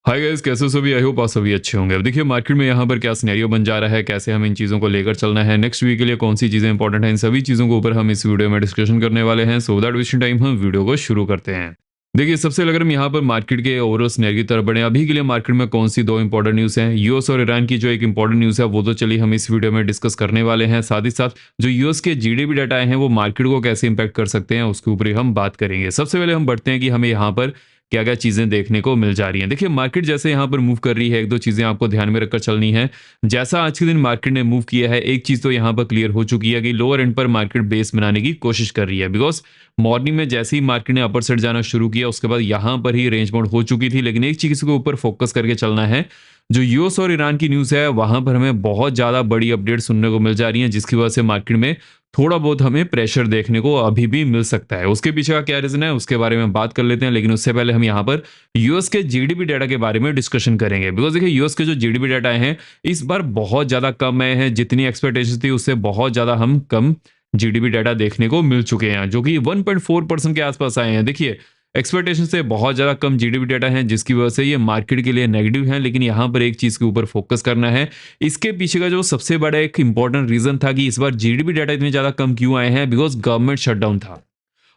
Hi guys, कैसे हो सभी? आई होप आप सभी अच्छे होंगे। अब देखिए मार्केट में यहाँ पर क्या सिनेरियो बन जा रहा है, कैसे हम इन चीज़ों को लेकर चलना है, नेक्स्ट वीक के लिए कौन सी चीज़ें इंपॉर्टेंट हैं, इन सभी चीज़ों के ऊपर हम इस वीडियो में डिस्कशन करने वाले हैं। सो दैट वेस्टिंग टाइम हम वीडियो को शुरू करते हैं। देखिए सबसे पहले अगर हम यहाँ पर मार्केट के ओवरऑल सिनेरियो की तरफ बढ़े, अभी के लिए मार्केट में कौन सी दो इंपॉर्टेंट न्यूज़ हैं, यूएस और ईरान की जो एक इंपॉर्टेंट न्यूज़ है वो तो चलिए हम इस वीडियो में डिस्कस करने वाले हैं। साथ ही साथ जो यूएस के जीडीपी डाटा आए हैं वो मार्केट को कैसे इंपैक्ट कर सकते हैं उसके ऊपर ही हम बात करेंगे। सबसे पहले हम बढ़ते हैं कि हमें यहाँ पर क्या-क्या चीज़ें देखने को मिल जा रही हैं। देखिए मार्केट जैसे यहाँ पर मूव कर रही है, 1-2 चीज़ें आपको ध्यान में रखकर चलनी है। जैसा आज के दिन मार्केट ने मूव किया है, एक चीज़ तो यहाँ पर क्लियर हो चुकी है कि लोअर एंड पर मार्केट बेस बनाने की कोशिश कर रही है। बिकॉज़ मॉर्निंग में जैसे ही मार्केट ने अपर साइड जाना शुरू किया, उसके बाद यहाँ पर ही रेंज बाउंड हो चुकी थी। लेकिन एक चीज़ के ऊपर फोकस करके चलना है, जो यूएस और ईरान की न्यूज़ है, वहाँ पर हमें बहुत ज़्यादा बड़ी अपडेट सुनने को मिल जा रही हैं, जिसकी वजह से मार्केट में थोड़ा बहुत हमें प्रेशर देखने को अभी भी मिल सकता है। उसके पीछे का क्या रीज़न है, उसके बारे में बात कर लेते हैं। लेकिन उससे पहले हम यहाँ पर यूएस के जीडीपी डाटा के बारे में डिस्कशन करेंगे। बिकॉज़ देखिए यूएस के जो जीडीपी डाटा आए हैं, इस बार बहुत ज़्यादा कम आए हैं। जितनी एक्सपेक्टेशन थी उससे बहुत ज़्यादा हम कम जीडीपी डाटा देखने को मिल चुके हैं, जो कि 1.4% के आसपास आए हैं। देखिए एक्सपेक्टेशन से बहुत ज़्यादा कम जीडीपी डाटा है, जिसकी वजह से ये मार्केट के लिए नेगेटिव है। लेकिन यहाँ पर एक चीज़ के ऊपर फोकस करना है। इसके पीछे का जो सबसे बड़ा एक इंपॉर्टेंट रीज़न था कि इस बार जीडीपी डाटा इतने ज़्यादा कम क्यों आए हैं, बिकॉज़ गवर्नमेंट शटडाउन था।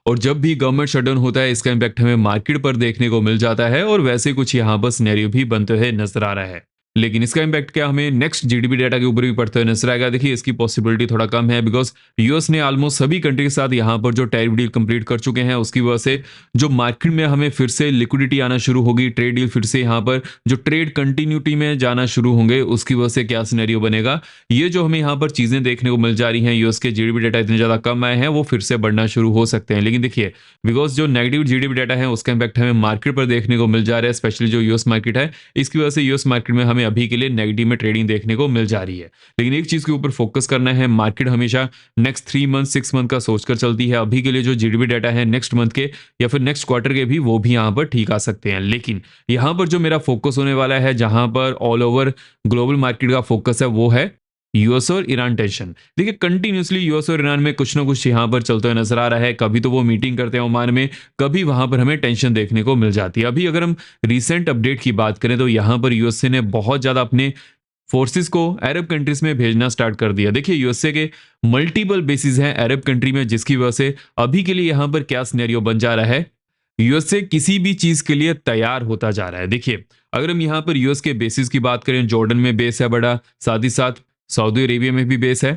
और जब भी गवर्नमेंट शटडाउन होता है, इसका इम्पैक्ट हमें मार्केट पर देखने को मिल जाता है और वैसे कुछ यहाँ पर सिनेरियो भी बनते हुए नजर आ रहा है। लेकिन इसका इम्पैक्ट क्या हमें नेक्स्ट जीडीपी डाटा के ऊपर भी पड़ते हुए नजर आएगा? देखिए इसकी पॉसिबिलिटी थोड़ा कम है, बिकॉज यूएस ने ऑलमोस्ट सभी कंट्री के साथ यहाँ पर जो टैरिफ डील कंप्लीट कर चुके हैं, उसकी वजह से जो मार्केट में हमें फिर से लिक्विडिटी आना शुरू होगी, ट्रेड डील फिर से यहाँ पर जो ट्रेड कंटिन्यूटी में जाना शुरू होंगे, उसकी वजह से क्या सिनेरियो बनेगा, ये जो हमें यहाँ पर चीजें देखने को मिल जा रही हैं, यूएस के जीडीपी डाटा इतने ज्यादा कम आए हैं, वो फिर से बढ़ना शुरू हो सकते हैं। लेकिन देखिए बिकॉज जो नेगेटिव जीडीपी डाटा है उसका इम्पैक्ट हमें मार्केट पर देखने को मिल जा रहा है, स्पेशली जो यूएस मार्केट है, इसकी वजह से यूएस मार्केट में हमें अभी के लिए नेगेटिव में ट्रेडिंग देखने को मिल जा रही है। लेकिन एक चीज के ऊपर फोकस करना है, मार्केट हमेशा नेक्स्ट 3 मंथ 6 मंथ का सोचकर चलती है। अभी के लिए जो जीडीपी डाटा है नेक्स्ट मंथ के या फिर नेक्स्ट क्वार्टर के भी, वो भी यहाँ पर ठीक आ सकते हैं। लेकिन यहाँ पर जो मेरा फोकस होने वाला है, जहां पर ऑल ओवर ग्लोबल मार्केट का फोकस है, वो है यूएस और ईरान टेंशन। देखिए कंटिन्यूसली यूएस और ईरान में कुछ ना कुछ यहाँ पर चलते हुए नजर आ रहा है। कभी तो वो मीटिंग करते हैं ओमान में, कभी वहां पर हमें टेंशन देखने को मिल जाती है। अभी अगर हम रिसेंट अपडेट की बात करें तो यहाँ पर यूएसए ने बहुत ज्यादा अपने फोर्सेस को अरब कंट्रीज में भेजना स्टार्ट कर दिया। देखिए यूएसए के मल्टीपल बेसिस हैं अरब कंट्री में, जिसकी वजह से अभी के लिए यहाँ पर क्या सिनेरियो बन जा रहा है, यूएसए किसी भी चीज के लिए तैयार होता जा रहा है। देखिए अगर हम यहाँ पर यूएस के बेसिस की बात करें, जॉर्डन में बेस है बड़ा, साथ ही साथ सऊदी अरेबिया में भी बेस है।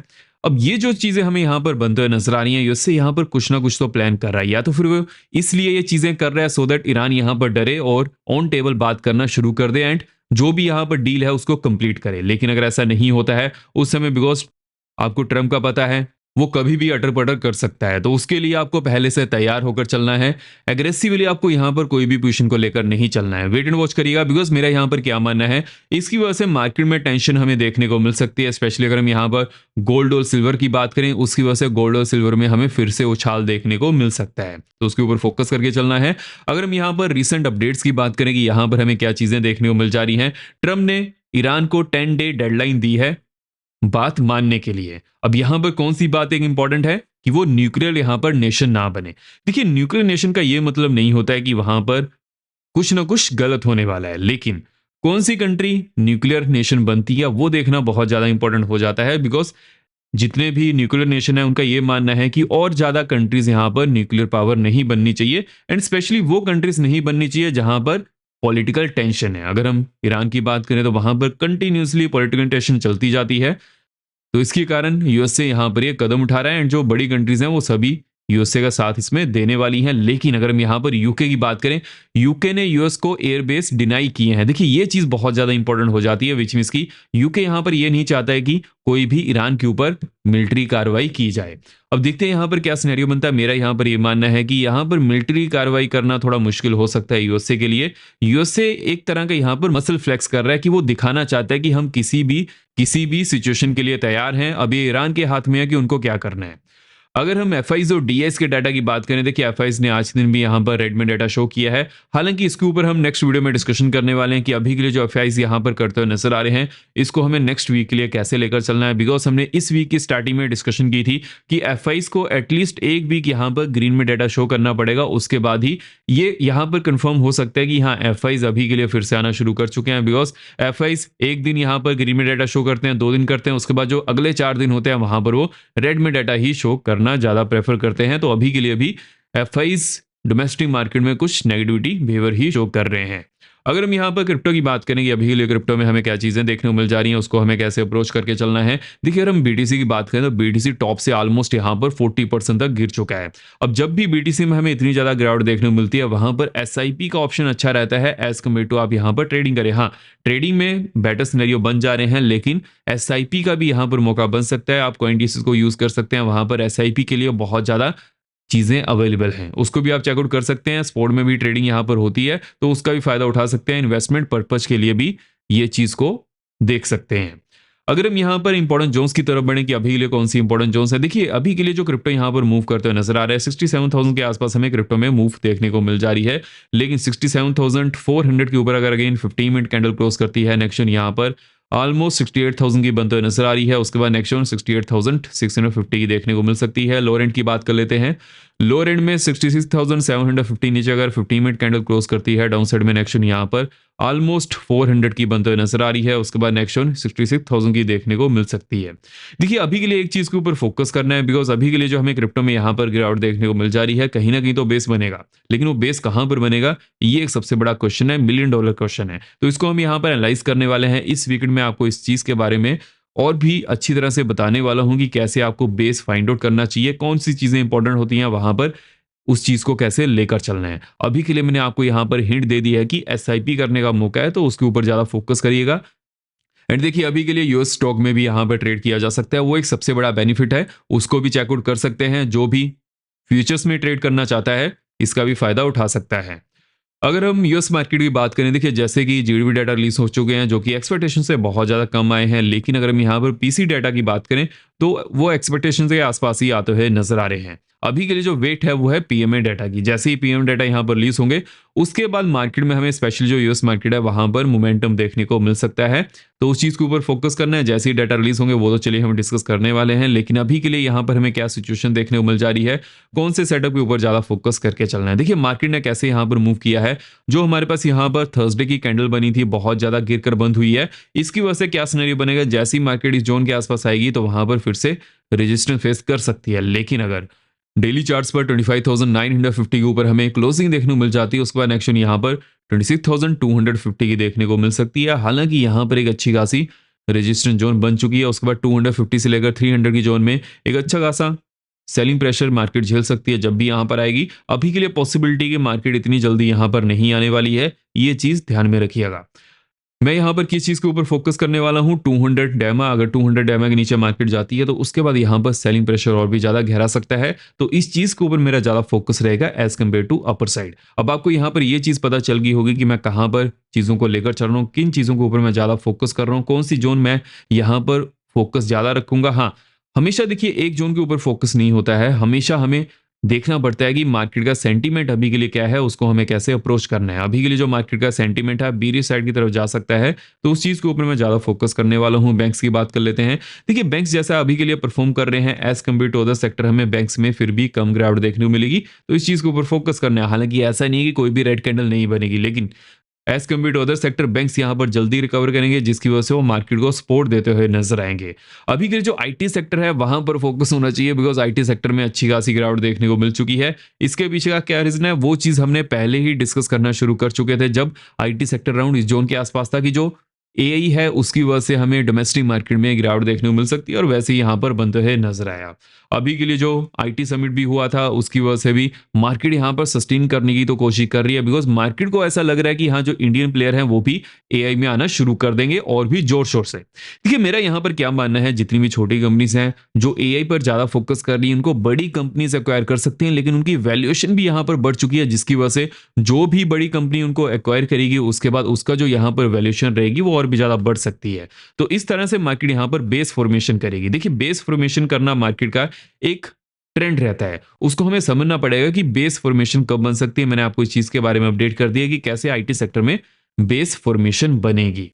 अब ये जो चीजें हमें यहाँ पर बनते हुए नजर आ रही हैं, यूएसए यहाँ पर कुछ ना कुछ तो प्लान कर रहा है, या तो फिर वो इसलिए ये चीजें कर रहा है सो दैट ईरान यहाँ पर डरे और ऑन टेबल बात करना शुरू कर दे एंड जो भी यहाँ पर डील है उसको कंप्लीट करे। लेकिन अगर ऐसा नहीं होता है उस समय, बिकॉज आपको ट्रम्प का पता है, वो कभी भी अटर पटर कर सकता है, तो उसके लिए आपको पहले से तैयार होकर चलना है। एग्रेसिवली आपको यहाँ पर कोई भी पोजीशन को लेकर नहीं चलना है, वेट एंड वॉच करिएगा। बिकॉज मेरा यहाँ पर क्या मानना है, इसकी वजह से मार्केट में टेंशन हमें देखने को मिल सकती है। स्पेशली अगर हम यहाँ पर गोल्ड और सिल्वर की बात करें, उसकी वजह से गोल्ड और सिल्वर में हमें फिर से उछाल देखने को मिल सकता है, तो उसके ऊपर फोकस करके चलना है। अगर हम यहाँ पर रिसेंट अपडेट्स की बात करें कि यहाँ पर हमें क्या चीजें देखने को मिल जा रही हैं, ट्रम्प ने ईरान को 10 डे डेडलाइन दी है बात मानने के लिए। अब यहां पर कौन सी बात एक इंपॉर्टेंट है कि वो न्यूक्लियर यहां पर नेशन ना बने। देखिए न्यूक्लियर नेशन का ये मतलब नहीं होता है कि वहां पर कुछ ना कुछ गलत होने वाला है, लेकिन कौन सी कंट्री न्यूक्लियर नेशन बनती है वो देखना बहुत ज्यादा इंपॉर्टेंट हो जाता है। बिकॉज जितने भी न्यूक्लियर नेशन है उनका ये मानना है कि और ज्यादा कंट्रीज यहां पर न्यूक्लियर पावर नहीं बननी चाहिए, एंड स्पेशली वो कंट्रीज नहीं बननी चाहिए जहां पर पॉलिटिकल टेंशन है। अगर हम ईरान की बात करें तो वहां पर कंटिन्यूसली पॉलिटिकल टेंशन चलती जाती है, तो इसके कारण यूएसए यहाँ पर ये कदम उठा रहा है एंड जो बड़ी कंट्रीज हैं वो सभी यूएसए का साथ इसमें देने वाली हैं। लेकिन अगर हम यहाँ पर यूके की बात करें, यूके ने यूएस को एयरबेस डिनाई किए हैं। देखिए ये चीज बहुत ज्यादा इंपॉर्टेंट हो जाती है, विच मीन्स की यूके यहाँ पर ये नहीं चाहता है कि कोई भी ईरान के ऊपर मिलिट्री कार्रवाई की जाए। अब देखते हैं यहाँ पर क्या सिनेरियो बनता है। मेरा यहाँ पर ये मानना है कि यहाँ पर मिलिट्री कार्रवाई करना थोड़ा मुश्किल हो सकता है यूएसए के लिए। यूएसए एक तरह का यहाँ पर मसल फ्लेक्स कर रहा है कि वो दिखाना चाहता है कि हम किसी भी सिचुएशन के लिए तैयार हैं। अब ये ईरान के हाथ में है कि उनको क्या करना है। अगर हम एफआईज और डीएस के डाटा की बात करें, देखिए एफआईज ने आज के दिन भी यहाँ पर रेड में डाटा शो किया है। हालांकि इसके ऊपर हम नेक्स्ट वीडियो में डिस्कशन करने वाले हैं कि अभी के लिए जो एफआईज यहाँ पर करते हुए नजर आ रहे हैं, इसको हमें नेक्स्ट वीक के लिए कैसे लेकर चलना है। बिकॉज हमने इस वीक की स्टार्टिंग में डिस्कशन की थी कि एफआईज को एटलीस्ट एक वीक यहाँ पर ग्रीन में डाटा शो करना पड़ेगा, उसके बाद ही ये यहाँ पर कंफर्म हो सकता है कि हाँ एफआईज अभी के लिए फिर से आना शुरू कर चुके हैं। बिकॉज एफआईज एक दिन यहाँ पर ग्रीन में डाटा शो करते हैं, 2 दिन करते हैं, उसके बाद जो अगले 4 दिन होते हैं वहां पर वो रेड में डाटा ही शो करना ज्यादा प्रेफर करते हैं। तो अभी के लिए भी एफआईज डोमेस्टिक मार्केट में कुछ नेगेटिविटी बिहेवियर ही शो कर रहे हैं। अगर हम यहाँ पर क्रिप्टो की बात करेंगे, अभी के लिए क्रिप्टो में हमें क्या चीजें देखने को मिल जा रही हैं, उसको हमें कैसे अप्रोच करके चलना है। देखिए अगर हम बीटीसी की बात करें तो बीटीसी टॉप से ऑलमोस्ट यहाँ पर 40% तक गिर चुका है। अब जब भी बीटीसी में हमें इतनी ज्यादा गिरावट देखने को मिलती है, वहां पर एसआईपी का ऑप्शन अच्छा रहता है एज कम्पेयर टू आप यहाँ पर ट्रेडिंग करें। हाँ, ट्रेडिंग में बेटर सिनेरियो बन जा रहे हैं, लेकिन एसआईपी का भी यहाँ पर मौका बन सकता है। आप कॉइनडीसीज को यूज कर सकते हैं, वहां पर एसआईपी के लिए बहुत ज्यादा चीजें अवेलेबल हैं, उसको भी आप चेकआउट कर सकते हैं। स्पोर्ट में भी ट्रेडिंग यहाँ पर होती है, तो उसका भी फायदा उठा सकते हैं। इन्वेस्टमेंट पर्पज के लिए भी ये चीज को देख सकते हैं। अगर हम यहाँ पर इंपॉर्टेंट जोन्स की तरफ बढ़ें कि अभी के लिए कौन सी इंपॉर्टेंट जोन्स है, देखिए अभी के लिए जो क्रिप्टो यहाँ पर मूव करते हुए नजर आ रहा है 67,000 के आसपास हमें क्रिप्टो में मूव देखने को मिल जा रही है। लेकिन 67,400 के ऊपर अगर अगेन 15 मिनट कैंडल क्लोज करती है, नेक्स्ट यहाँ पर ऑलमोस्ट 68,000 की बनते हुए नजर आ रही है। उसके बाद नेक्स्ट 68,650 की देखने को मिल सकती है। लोअर एंड की बात कर लेते हैं, लोअर एंड में 66,750 नीचे अगर 15 मिनट कैंडल क्लोज करती है, डाउन साइड में नेक्स्ट यहाँ पर ऑलमोस्ट 400 की बनते हुए नजर आ रही है। उसके बाद नेक्स्ट 66,000 की देखने को मिल सकती है। देखिए अभी के लिए एक चीज के ऊपर फोकस करना है, बिकॉज अभी के लिए जो हमें क्रिप्टो में यहाँ पर गिरावट देखने को मिल जा रही है, कहीं ना कहीं तो बेस बनेगा, लेकिन वो बेस कहां पर बनेगा ये एक सबसे बड़ा क्वेश्चन है, $1 मिलियन क्वेश्चन है। तो इसको हम यहाँ पर एनालाइज करने वाले हैं इस वीकेंड में। आपको इस चीज के बारे में और भी अच्छी तरह से बताने वाला हूं कि कैसे आपको बेस फाइंड आउट करना चाहिए, कौन सी चीजें इंपॉर्टेंट होती हैं वहां पर, उस चीज को कैसे लेकर चलना है। अभी के लिए मैंने आपको यहां पर हिंट दे दी है कि एसआईपी करने का मौका है, तो उसके ऊपर ज्यादा फोकस करिएगा। एंड देखिए अभी के लिए यूएस स्टॉक में भी यहां पर ट्रेड किया जा सकता है, वो एक सबसे बड़ा बेनिफिट है, उसको भी चेकआउट कर सकते हैं। जो भी फ्यूचर्स में ट्रेड करना चाहता है इसका भी फायदा उठा सकता है। अगर हम यूएस मार्केट की बात करें, देखिए जैसे कि जीडीपी डाटा रिलीज हो चुके हैं जो कि एक्सपेक्टेशन से बहुत ज़्यादा कम आए हैं, लेकिन अगर हम यहाँ पर पीसी डाटा की बात करें तो वो एक्सपेक्टेशन के आसपास ही आते हुए नजर आ रहे हैं। अभी के लिए जो वेट है वो है पीएमए डाटा की। जैसे ही पीएमए डाटा यहाँ पर रिलीज होंगे उसके बाद मार्केट में हमें स्पेशली जो यूएस मार्केट है वहां पर मोमेंटम देखने को मिल सकता है, तो उस चीज के ऊपर फोकस करना है। जैसे ही डाटा रिलीज होंगे वो तो चलिए हम डिस्कस करने वाले हैं, लेकिन अभी के लिए यहाँ पर हमें क्या सिचुएशन देखने को मिल जा रही है, कौन से सेटअप के ऊपर ज्यादा फोकस करके चलना है। देखिए मार्केट ने कैसे यहाँ पर मूव किया है, जो हमारे पास यहाँ पर थर्सडे की कैंडल बनी थी बहुत ज्यादा गिर कर बंद हुई है, इसकी वजह से क्या सिनेरियो बनेगा, जैसे ही मार्केट इस जोन के आसपास आएगी तो वहां पर फिर से रेजिस्टेंस फेस कर सकती है। लेकिन अगर डेली चार्ट्स पर 25,950 के ऊपर हमें क्लोजिंग देखने को मिल जाती है, उसके बाद एक्शन यहाँ पर 26,250 की देखने को मिल सकती है। हालांकि यहाँ पर एक अच्छी खासी रेजिस्टेंस जोन बन चुकी है, उसके बाद 250 से लेकर 300 की जोन में एक अच्छा खासा सेलिंग प्रेशर मार्केट झेल सकती है जब भी यहाँ पर आएगी। अभी के लिए पॉसिबिलिटी कि मार्केट इतनी जल्दी यहाँ पर नहीं आने वाली है, ये चीज ध्यान में रखिएगा। मैं यहाँ पर किस चीज के ऊपर फोकस करने वाला हूँ, 200 डैमा। अगर 200 डैमा के नीचे मार्केट जाती है तो उसके बाद यहाँ पर सेलिंग प्रेशर और भी ज्यादा गहरा सकता है, तो इस चीज के ऊपर मेरा ज्यादा फोकस रहेगा as compare to upper side. अब आपको यहाँ पर ये चीज पता चल गई होगी कि मैं कहाँ पर चीजों को लेकर चल रहा हूँ, किन चीजों के ऊपर मैं ज्यादा फोकस कर रहा हूँ, कौन सी जोन मैं यहाँ पर फोकस ज्यादा रखूंगा। हाँ, हमेशा देखिए एक जोन के ऊपर फोकस नहीं होता है, हमेशा हमें देखना पड़ता है कि मार्केट का सेंटीमेंट अभी के लिए क्या है, उसको हमें कैसे अप्रोच करना है। अभी के लिए जो मार्केट का सेंटीमेंट है बीरी साइड की तरफ जा सकता है, तो उस चीज के ऊपर मैं ज्यादा फोकस करने वाला हूं। बैंक्स की बात कर लेते हैं। देखिए बैंक्स जैसा अभी के लिए परफॉर्म कर रहे हैं as compare to other sector, हमें बैंक्स में फिर भी कम गिरावट देखने को मिलेगी, तो इस चीज के ऊपर फोकस करना है। हालांकि ऐसा नहीं है कि कोई भी रेड कैंडल नहीं बनेगी, लेकिन as compare to other sector banks यहां पर जल्दी रिकवर करेंगे, जिसकी वजह से वो मार्केट को सपोर्ट देते हुए नजर आएंगे। अभी के जो आईटी सेक्टर है वहां पर फोकस होना चाहिए, बिकॉज आईटी सेक्टर में अच्छी खासी गिरावट देखने को मिल चुकी है। इसके पीछे का क्या रीजन है वो चीज हमने पहले ही डिस्कस करना शुरू कर चुके थे, जब आईटी सेक्टर राउंड इस जोन के आसपास था कि जो एआई है उसकी वजह से हमें डोमेस्टिक मार्केट में गिरावट देखने को मिल सकती है, और वैसे ही यहां पर बनते हुए नजर आया। अभी के लिए जो आईटी समिट भी हुआ था उसकी वजह से भी मार्केट यहां पर सस्टेन करने की तो कोशिश कर रही है, बिकॉज मार्केट को ऐसा लग रहा है कि हाँ जो इंडियन प्लेयर हैं वो भी एआई में आना शुरू कर देंगे और भी जोर शोर से। देखिए मेरा यहाँ पर क्या मानना है, जितनी भी छोटी कंपनीज हैं जो एआई पर ज्यादा फोकस कर रही है उनको बड़ी कंपनीज एक्वायर कर सकती हैं, लेकिन उनकी वैल्यूएशन भी यहाँ पर बढ़ चुकी है, जिसकी वजह से जो भी बड़ी कंपनी उनको एक्वायर करेगी उसके बाद उसका जो यहाँ पर वैल्यूएशन रहेगी वो और भी ज्यादा बढ़ सकती है। तो इस तरह से मार्केट यहाँ पर बेस फॉर्मेशन करेगी। देखिए बेस फॉर्मेशन करना मार्केट का एक ट्रेंड रहता है उसको हमें समझना पड़ेगा कि बेस फॉर्मेशन कब बन सकती है। मैंने आपको इस चीज के बारे में अपडेट कर दिया कि कैसे आईटी सेक्टर में बेस फॉर्मेशन बनेगी।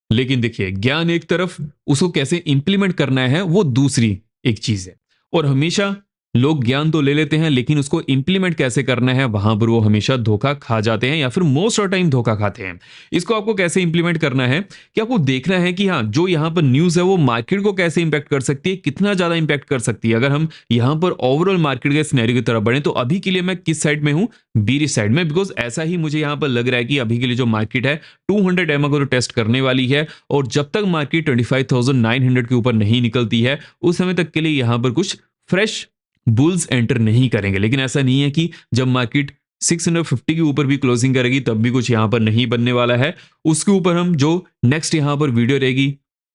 लेकिन देखिए ज्ञान एक तरफ, उसको कैसे इंप्लीमेंट करना है वो दूसरी एक चीज है। और हमेशा लोग ज्ञान तो ले लेते हैं लेकिन उसको इंप्लीमेंट कैसे करना है वहां पर वो हमेशा धोखा खा जाते हैं या फिर मोस्ट ऑफ टाइम धोखा खाते हैं। इसको आपको कैसे इंप्लीमेंट करना है कि आपको देखना है कि हाँ जो यहाँ पर न्यूज है वो मार्केट को कैसे इंपैक्ट कर सकती है, कितना ज्यादा इंपैक्ट कर सकती है। अगर हम यहाँ पर ओवरऑल मार्केट के सिनेरियो की तरफ बढ़े तो अभी के लिए मैं किस साइड में हूँ, बीरी साइड में, बिकॉज ऐसा ही मुझे यहाँ पर लग रहा है कि अभी के लिए जो मार्केट है 200 एमआ को टेस्ट करने वाली है। और जब तक मार्केट 25,900 के ऊपर नहीं निकलती है उस समय तक के लिए यहाँ पर कुछ फ्रेश बुल्स एंटर नहीं करेंगे। लेकिन ऐसा नहीं है कि जब मार्केट 650 के ऊपर भी क्लोजिंग करेगी तब भी कुछ यहां पर नहीं बनने वाला है। उसके ऊपर हम जो नेक्स्ट यहां पर वीडियो रहेगी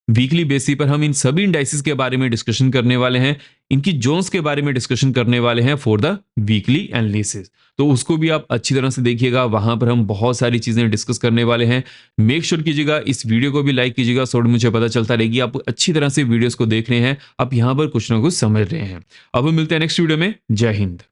वीकली बेसिस पर हम इन सभी इंडाइसिस के बारे में डिस्कशन करने वाले हैं, इनकी जोन्स के बारे में डिस्कशन करने वाले हैं फॉर द वीकली एनालिसिस। तो उसको भी आप अच्छी तरह से देखिएगा, वहां पर हम बहुत सारी चीजें डिस्कस करने वाले हैं। मेक श्योर कीजिएगा इस वीडियो को भी लाइक कीजिएगा, सो मुझे पता चलता रहेगी आप अच्छी तरह से वीडियोस को देख रहे हैं, आप यहां पर कुछ ना कुछ समझ रहे हैं। अब हम मिलते हैं नेक्स्ट वीडियो में। जय हिंद।